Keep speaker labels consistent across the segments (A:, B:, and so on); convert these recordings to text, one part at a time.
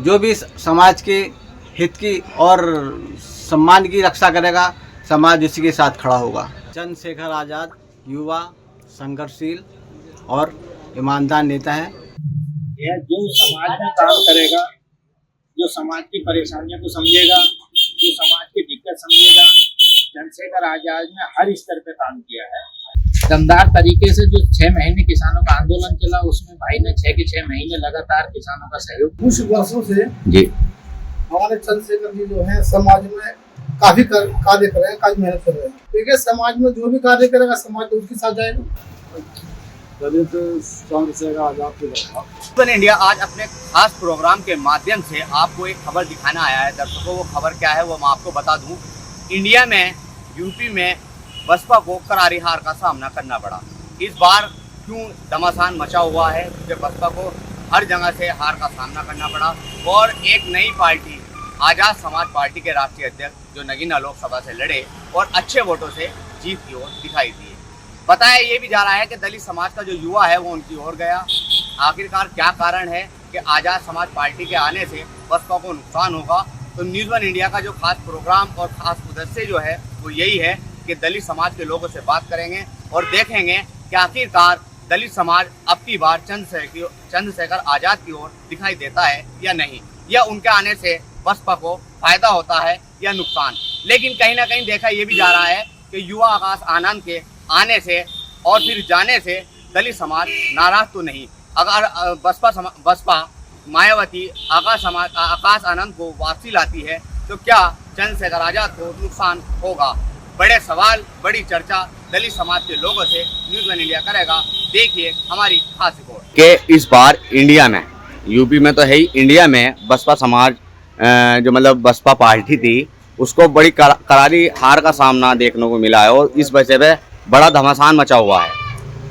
A: जो भी समाज के हित की और सम्मान की रक्षा करेगा, समाज उसी के साथ खड़ा होगा। चंद्रशेखर आज़ाद युवा, संघर्षशील और ईमानदार नेता है।
B: यह जो समाज में काम करेगा, जो समाज की परेशानियों को समझेगा, जो समाज की दिक्कत समझेगा। चंद्रशेखर आजाद ने हर स्तर पे काम किया है। दमदार तरीके से जो 6 महीने किसानों का आंदोलन चला, उसमें भाई ने 6 के 6 महीने लगातार किसानों का सहयोग।
C: कुछ वर्षों से
A: जी
C: हमारे चंद्रशेखर जी जो है समाज में काफी कार्य कर रहे हैं, काफी मेहनत कर रहे हैं। देखिए समाज में जो भी कार्य करेगा समाज तो उसके साथ जाएगा।
D: दलित चंद्रशेखर आजाद की
E: ओपन इंडिया आज अपने खास प्रोग्राम के माध्यम से आपको एक खबर दिखाना आया है। दर्शकों, वो खबर क्या है वो मैं आपको बता दूं। इंडिया में, यूपी में बसपा को करारी हार का सामना करना पड़ा। इस बार क्यों घमासान मचा हुआ है, क्योंकि बसपा को हर जगह से हार का सामना करना पड़ा और एक नई पार्टी आज़ाद समाज पार्टी के राष्ट्रीय अध्यक्ष जो नगीना लोकसभा से लड़े और अच्छे वोटों से जीत की ओर दिखाई दिए। बताया ये भी जा रहा है कि दलित समाज का जो युवा है वो उनकी ओर गया। आखिरकार क्या कारण है कि आज़ाद समाज पार्टी के आने से बसपा को नुकसान होगा? तो न्यूज़ वन इंडिया का जो खास प्रोग्राम और खास उद्देश्य जो है वो यही है कि दलित समाज के लोगों से बात करेंगे और देखेंगे कि आखिरकार दलित समाज अब की बार चंद्रशेखर आज़ाद की ओर दिखाई देता है या नहीं, या उनके आने से बसपा को फायदा होता है या नुकसान। लेकिन कहीं ना कहीं देखा ये भी जा रहा है कि युवा आकाश आनंद के आने से और फिर जाने से दलित समाज नाराज तो नहीं। अगर बसपा मायावती आकाश आनंद को वापसी लाती है तो क्या चंद्रशेखर आज़ाद को नुकसान होगा? बड़े सवाल, बड़ी चर्चा दलित समाज के लोगों से न्यूज़ वन इंडिया करेगा। देखिए हमारी खास रिपोर्ट कि इस बार इंडिया में, यूपी में तो है ही, इंडिया में बसपा समाज जो मतलब बसपा पार्टी थी उसको बड़ी करारी हार का सामना देखने को मिला है और इस वजह से बड़ा घमासान मचा हुआ है।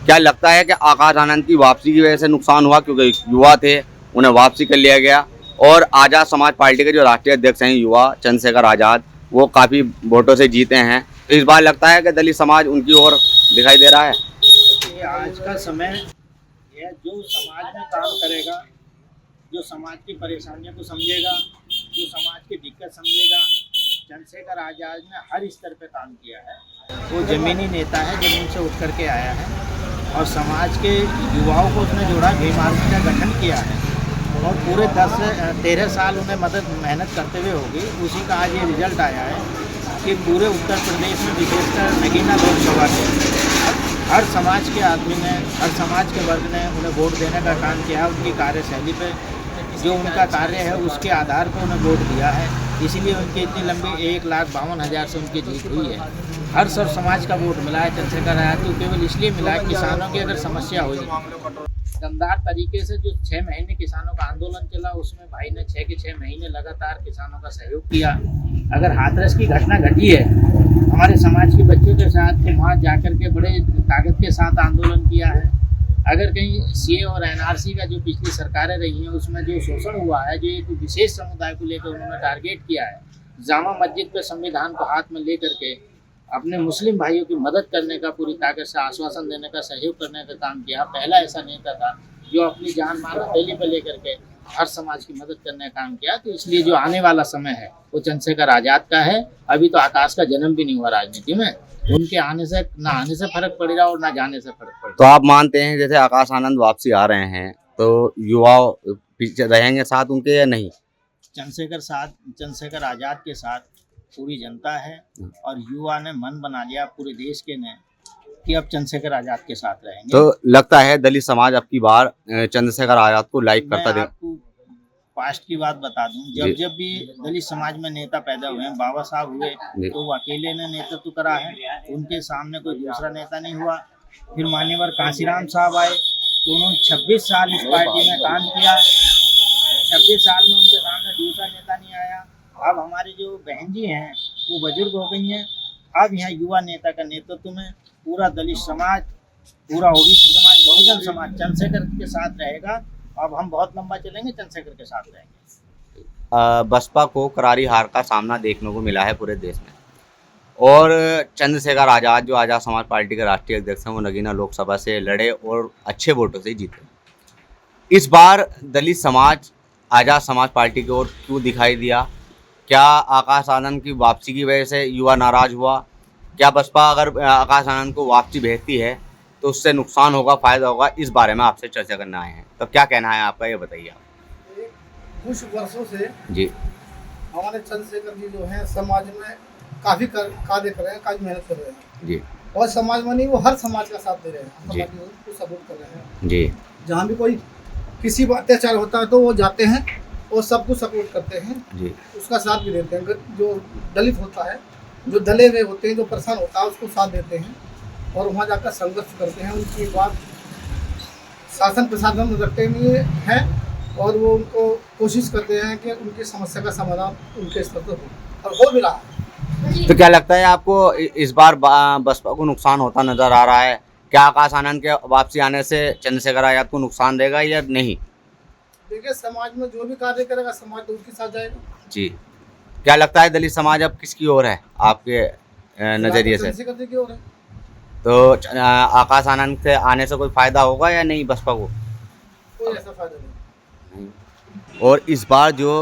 E: क्या लगता है कि आकाश आनंद की वापसी की वजह से नुकसान हुआ, क्योंकि युवा थे उन्हें वापसी कर लिया गया और आज़ाद समाज पार्टी के जो राष्ट्रीय अध्यक्ष हैं युवा चंद्रशेखर आज़ाद, वो काफ़ी वोटों से जीते हैं। तो इस बार लगता है कि दलित समाज उनकी ओर दिखाई दे रहा है।
B: ये आज का समय यह जो समाज में काम करेगा, जो समाज की परेशानियों को समझेगा, जो समाज की दिक्कत समझेगा। चंद्रशेखर आज़ाद ने हर स्तर पे काम किया है। वो ज़मीनी नेता है, ज़मीन से उठ करके आया है और समाज के युवाओं को उसने जोड़ा, भीम आर्मी का गठन किया है और पूरे 10 से 13 साल उन्हें मेहनत करते हुए होगी। उसी का आज ये रिजल्ट आया है कि पूरे उत्तर प्रदेश में, विशेषकर नगीना लोकसभा के हर समाज के आदमी ने, हर समाज के वर्ग ने उन्हें वोट देने का काम किया है। उनकी कार्यशैली पे, जो उनका कार्य है उसके आधार पर उन्हें वोट दिया है। इसीलिए उनकी इतनी लंबी 1,52,000 से उनकी जीत हुई है। हर सब समाज का वोट मिला है चंद्रशेखर आज़ाद को, केवल इसलिए मिला है किसानों की अगर समस्या हुई। दमदार तरीके से जो 6 महीने किसानों का आंदोलन चला, उसमें भाई ने 6 के 6 महीने लगातार किसानों का सहयोग किया। अगर हाथरस की घटना घटी है हमारे समाज के बच्चों के साथ, तो वहाँ जाकर के बड़े ताकत के साथ आंदोलन किया है। अगर कहीं सीए और एनआरसी का जो पिछली सरकारें रही हैं उसमें जो शोषण हुआ है, जो एक विशेष समुदाय को लेकर उन्होंने टारगेट किया है, जामा मस्जिद पे संविधान को हाथ में लेकर के अपने मुस्लिम भाइयों की मदद करने का, पूरी ताकत से आश्वासन देने का, सहयोग करने का काम किया। पहला ऐसा नेता था जो अपनी जान माल हथेली पर लेकर के हर समाज की मदद करने का काम किया। तो इसलिए जो आने वाला समय है वो चंद्रशेखर आज़ाद का है। अभी तो आकाश का जन्म भी नहीं हुआ राजनीति में, उनके आने से ना आने से फर्क पड़ेगा और ना जाने से फर्क पड़ेगा।
E: तो आप मानते हैं जैसे आकाश आनंद वापसी आ रहे हैं तो युवा पीछे रहेंगे साथ उनके या नहीं?
B: चंद्रशेखर आज़ाद के साथ पूरी जनता है और युवा ने मन बना लिया, पूरे देश के ने, कि अब चंद्रशेखर आज़ाद के साथ रहेंगे।
E: तो लगता है दलित समाज अब की बार चंद्रशेखर आज़ाद को लाइक करता
B: मैं आपको पास्ट की बात बता दूं, जब भी दलित समाज में नेता पैदा हुए, बाबा साहब हुए, तो वो अकेले ने नेतृत्व करा है, उनके सामने कोई दूसरा नेता नहीं हुआ। फिर मान्यवर कांशीराम साहब आए तो उन्होंने 26 साल इस पार्टी में काम किया। 26 साल में उनके सामने दूसरा नेता नहीं आया। अब हमारी जो बहन जी हैं वो बुजुर्ग हो गई हैं। अब यहाँ युवा नेता का नेतृत्व में पूरा दलित समाज, पूरा ओबीसी समाज, बहुजन समाज चंद्रशेखर के साथ रहेगा। अब हम बहुत लंबा चलेंगे, चंद्रशेखर के साथ रहेंगे।
E: बसपा को करारी हार का सामना देखने को मिला है पूरे देश में और चंद्रशेखर आज़ाद जो आज़ाद समाज पार्टी के राष्ट्रीय अध्यक्ष हैं वो नगीना लोकसभा से लड़े और अच्छे वोटों से जीते। इस बार दलित समाज आज़ाद समाज पार्टी की ओर क्यों दिखाई दिया? क्या आकाश आनंद की वापसी की वजह से युवा नाराज हुआ? क्या बसपा अगर आकाश आनंद को वापसी भेजती है तो उससे नुकसान होगा, फायदा होगा? इस बारे में आपसे चर्चा करना आए हैं। तो क्या कहना है आपका, ये बताइए आप।
C: कुछ वर्षों से
E: जी
C: हमारे चंद्रशेखर जी जो हैं समाज में काफी कार्य कर रहे हैं, काफी मेहनत कर रहे हैं
E: जी
C: और समाज में नहीं, वो हर समाज का साथ दे रहे हैं,
E: जी।
C: समाज को सपोर्ट कर रहे हैं।
E: जी
C: जहाँ भी कोई किसी पर अत्याचार होता है तो वो जाते हैं और सबको सपोर्ट करते हैं,
E: जी
C: उसका साथ भी देते हैं। जो दलित होता है, जो दले हुए होते हैं, जो परेशान होता है, उसको साथ देते हैं और वहाँ जाकर संघर्ष करते हैं। उनकी बात शासन प्रशासन में रखते हुए हैं और वो उनको कोशिश करते हैं कि उनकी समस्या का समाधान उनके स्तर पर हो, और हो भी रहा है।
E: तो क्या लगता है आपको इस बार बसपा को नुकसान होता नजर आ रहा है? क्या आकाश आनंद के वापसी आने से चंद्रशेखर आजाद को नुकसान देगा या नहीं?
C: देखिए, समाज में जो भी कार्य करेगा समाज तो उसके साथ जाएगा।
E: जी। क्या लगता है दलित समाज अब किसकी ओर है आपके नजरिए से?
C: चंद्रशेखर जी की ओर है।
E: तो आकाश आनंद के आने से कोई फायदा होगा या नहीं बसपा को?
C: कोई ऐसा फायदा नहीं।
E: और इस बार जो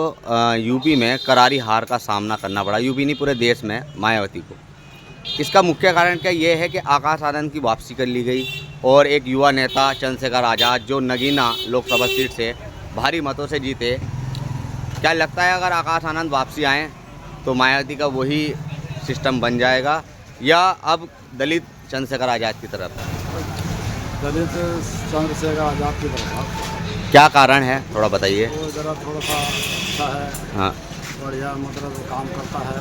E: यूपी में करारी हार का सामना करना पड़ा, यूपी नहीं पूरे देश में, मायावती को, इसका मुख्य कारण क्या ये है कि आकाश आनंद की वापसी कर ली गई और एक युवा नेता चंद्रशेखर आज़ाद जो नगीना लोकसभा सीट से भारी मतों से जीते। क्या लगता है अगर आकाश आनंद वापसी आएँ तो मायावती का वही सिस्टम बन जाएगा या अब दलित चंद्रशेखर आज़ाद की तरफ?
D: दलित चंद्रशेखर आज़ाद की तरफ।
E: क्या कारण है, थोड़ा बताइए।
D: वो ज़रा थोड़ा सा अच्छा है,
E: हाँ
D: बढ़िया, मतलब काम करता है,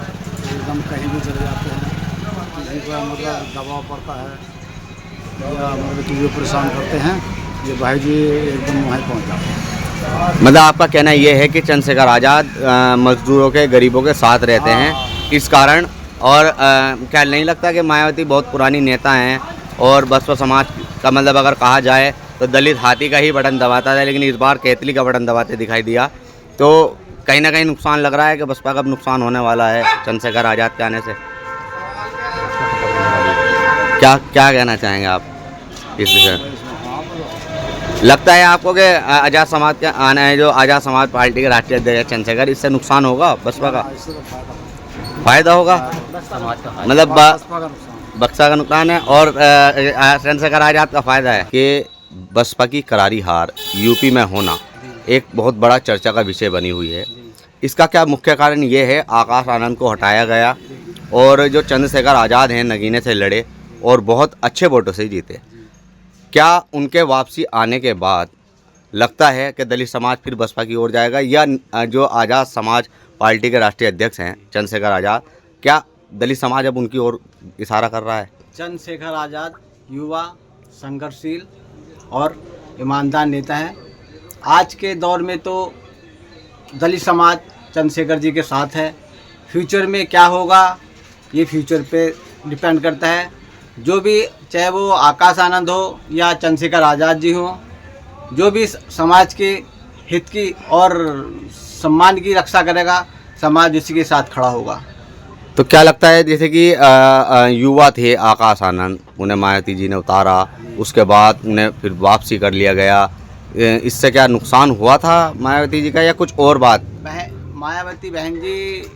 D: एकदम कहीं भी चले जाते हैं, किसी पर मतलब दबाव पड़ता है या मतलब कि जो परेशान करते हैं, ये भाई जी एकदम वहीं पहुंच जाते हैं।
E: मतलब आपका कहना ये है कि चंद्रशेखर आज़ाद मजदूरों के, गरीबों के साथ रहते हैं इस कारण। और क्या नहीं लगता कि मायावती बहुत पुरानी नेता हैं और बसपा समाज का मतलब अगर कहा जाए तो दलित हाथी का ही बटन दबाता था, लेकिन इस बार केतली का बटन दबाते दिखाई दिया, तो कहीं ना कहीं नुकसान लग रहा है कि बसपा का नुकसान होने वाला है चंद्रशेखर आज़ाद के आने से? क्या क्या कहना चाहेंगे आप इस विषय में? लगता है आपको कि आज़ाद समाज के आना है, जो आज़ाद समाज पार्टी के राष्ट्रीय अध्यक्ष चंद्रशेखर, इससे नुकसान होगा बसपा का? फायदा होगा, मतलब बक्सा का नुकसान है और चंद्रशेखर आज़ाद का फायदा है कि बसपा की करारी हार यूपी में होना एक बहुत बड़ा चर्चा का विषय बनी हुई है। इसका क्या मुख्य कारण ये है, आकाश आनंद को हटाया गया और जो चंद्रशेखर आज़ाद हैं नगीने से लड़े और बहुत अच्छे वोटों से जीते। क्या उनके वापसी आने के बाद लगता है कि दलित समाज फिर बसपा की ओर जाएगा या जो आज़ाद समाज पार्टी के राष्ट्रीय अध्यक्ष हैं चंद्रशेखर आज़ाद, क्या दलित समाज अब उनकी ओर इशारा कर रहा है?
A: चंद्रशेखर आज़ाद युवा, संघर्षशील और ईमानदार नेता है। आज के दौर में तो दलित समाज चंद्रशेखर जी के साथ है। फ्यूचर में क्या होगा ये फ्यूचर पे डिपेंड करता है। जो भी, चाहे वो आकाश आनंद हो या चंद्रशेखर आज़ाद जी हो, जो भी समाज के हित की और सम्मान की रक्षा करेगा, समाज उसी के साथ खड़ा होगा।
E: तो क्या लगता है, जैसे कि युवा थे आकाश आनंद, उन्हें मायावती जी ने उतारा, उसके बाद उन्हें फिर वापसी कर लिया गया, इससे क्या नुकसान हुआ था मायावती जी का या कुछ और बात?
A: मायावती बहन जी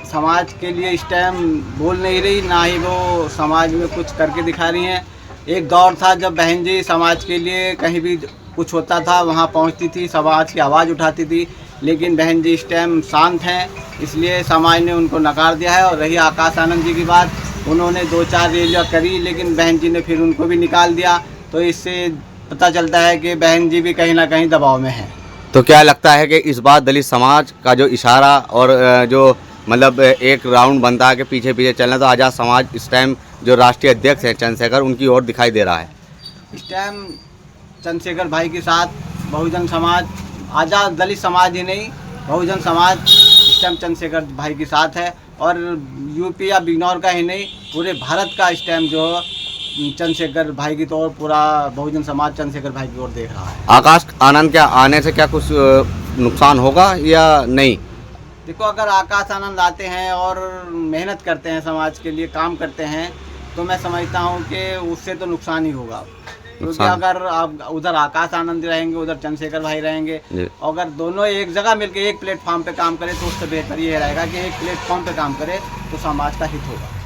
A: समाज के लिए इस टाइम बोल नहीं रही, ना ही वो समाज में कुछ करके दिखा रही हैं। एक दौर था जब बहन जी समाज के लिए कहीं भी कुछ होता था वहाँ पहुँचती थी, समाज की आवाज़ उठाती थी, लेकिन बहन जी इस टाइम शांत हैं, इसलिए समाज ने उनको नकार दिया है। और रही आकाश आनंद जी की बात, उन्होंने 2-4 रैलियाँ करी लेकिन बहन जी ने फिर उनको भी निकाल दिया, तो इससे पता चलता है कि बहन जी भी कहीं ना कहीं दबाव में हैं।
E: तो क्या लगता है कि इस बार दलित समाज का जो इशारा और जो मतलब एक राउंड बनता है कि पीछे पीछे चलना, तो आज़ाद समाज इस टाइम जो राष्ट्रीय अध्यक्ष हैं चंद्रशेखर, उनकी ओर दिखाई दे रहा है?
A: इस टाइम चंद्रशेखर भाई के साथ बहुजन समाज, आज़ाद दलित समाज ही नहीं, बहुजन समाज इस टाइम चंद्रशेखर भाई के साथ है। और यूपी या बिजनौर का ही नहीं, पूरे भारत का इस टाइम जो चंद्रशेखर भाई की तौर पूरा बहुजन समाज चंद्रशेखर भाई की ओर देख रहा है।
E: आकाश आनंद के आने से क्या कुछ नुकसान होगा या नहीं?
A: देखो, अगर आकाश आनंद आते हैं और मेहनत करते हैं, समाज के लिए काम करते हैं, तो मैं समझता हूँ कि उससे तो नुकसान ही होगा। क्योंकि
F: नुकसान।
A: अगर आप उधर आकाश आनंद रहेंगे, उधर चंद्रशेखर भाई रहेंगे,
F: जी।
A: अगर दोनों एक जगह मिलकर एक प्लेटफॉर्म पे काम करें तो उससे बेहतर ये रहेगा कि एक प्लेटफॉर्म पे काम करे तो समाज का हित होगा।